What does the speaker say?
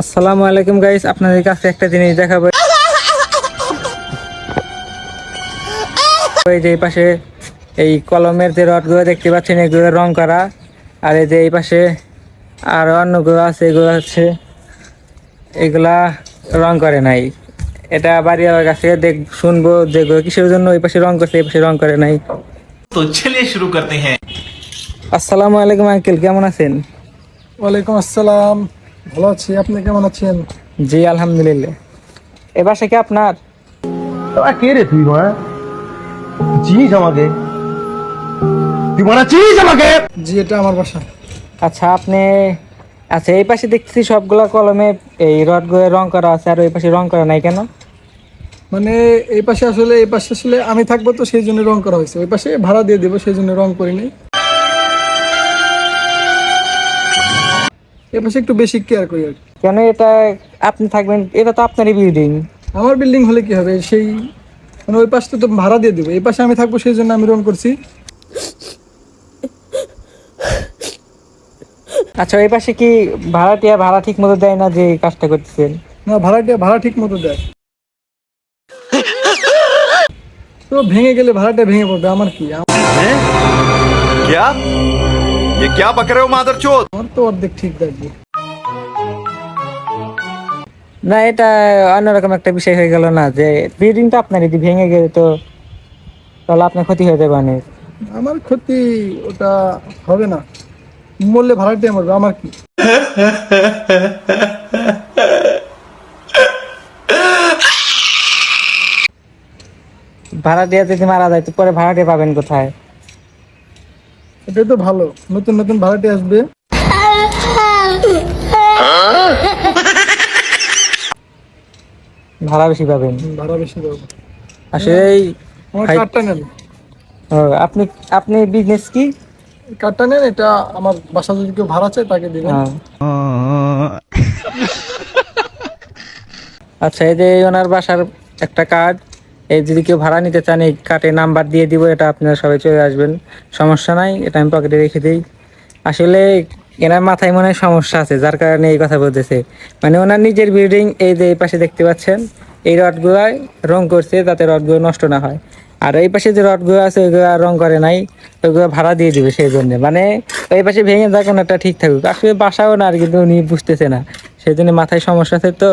আসসালামু আলাইকুম গাইস, আপনাদের কাছে একটা জিনিস দেখাবো। এই যে এই পাশে এই কলমের যে রডগুলো দেখতে পাচ্ছেন, এগুলো রং করা। আর এই যে এই পাশে আর অন্যগুলো আছে, এগুলো হচ্ছে এগুলা রং করে নাই। এটা বাড়িওয়ালার কাছে শুনবো যেগুলো কিসের জন্য ওই পাশে রং করছে, এই পাশে রং করে নাই। तो चलिए शुरू करते हैं। আসসালামু আলাইকুম আঙ্কেল, কেমন আছেন? ওয়ালাইকুম আসসালাম। ভালো আছি, আপনি কেমন আছেন? জি আলহামদুলিল্লাহ। এ বাসা কি আপনার? কে রে তুই মা? চিনিস আমাকে? তুই মারা চিনিস আমাকে? জি, এটা আমার বাসা। আচ্ছা আচ্ছা, এই পাশে দেখতেছি সবগুলা কলমে এই রডগুলো রং করা আছে, আর ওই পাশে রং করা নাই কেন? মানে এই পাশে আসলে আমি থাকবো, তো সেই জন্য রং করা হয়েছে। ওই পাশে ভাড়া দিয়ে দেবো, সেই জন্য রং করি নাই। এই পাশে একটু বেশি কেয়ার করি আর কি। কেন এটা আপনি থাকবেন? এটা তো আপনারই বিল্ডিং। আমার বিল্ডিং হলে কি হবে, সেই মানে ওই পাশটা তো ভাড়া দিয়ে দেবো, এই পাশে আমি থাকবো, সেই জন্য আমি রং করছি। আচ্ছা, ওই পাশে কি ভাড়া ঠিক মতো দেয় না যে এই কাজটা করতেছেন? না, ভাড়া ঠিক মতো দেয়। তো ভেঙে গেলে ভাড়াটা ভেঙে পড়বে, আমার কি? क्या ये क्या बक रहे हो मादरचोद? আমার তো অর্ধেক ঠিক থাকবে। না, এটা অন্যরকম একটা বিষয় হয়ে গেল না, যে বিল্ডিংটা আপনার যদি ভেঙে গেলে তো তাহলে আপনার ক্ষতি হয়ে যাবে অনেক। আমার ক্ষতি ওটা হবে না, মরলে ভাড়াটিয়া মরবে, আমার কি? ভাড়া দিয়ে যদি মারা যায় তো পরে ভাড়াটিয়া পাবেন কোথায়? এটাই তো ভালো, নতুন নতুন ভাড়াটি আসবে। ভাড়া বেশি পাবেন। ভাড়া বেশি দেবো। আসলে আমার ভাই, কার্ডটা নেন। ও, আপনি আপনি বিজনেস কি? কার্ডটা নেন, এটা আমার বাসা যদি কেউ ভাড়া চায় তাকে দিবেন। আচ্ছা, এই যে ওনার বাসার একটা কার্ড, এই যদি কেউ ভাড়া নিতে চান এই কার্ডে নাম্বার দিয়ে দিব, এটা আপনারা সবাই চলে আসবেন, সমস্যা নাই। এটা আমি পকেটে রেখে দিই। আসলে এনার মাথায় মনে হয় সমস্যা আছে, যার কারণে এই কথা বলতেছে। মানে ওনার নিজের বিল্ডিং, এই যে এই পাশে দেখতে পাচ্ছেন, এই রডগুলাই রং করছে যাতে রডগুলো নষ্ট না হয়। আর এই পাশে যে রডগুলো আছে ওইগুলো রং করে নাই, ওইগুলো ভাড়া দিয়ে দিবে সেই জন্য। মানে এই পাশে ভেঙে যাক, একটা ঠিক থাকুক। আসলে বাসাও না, আর কিন্তু উনি বুঝতেছে না, সেই জন্য মাথায় সমস্যা আছে তো।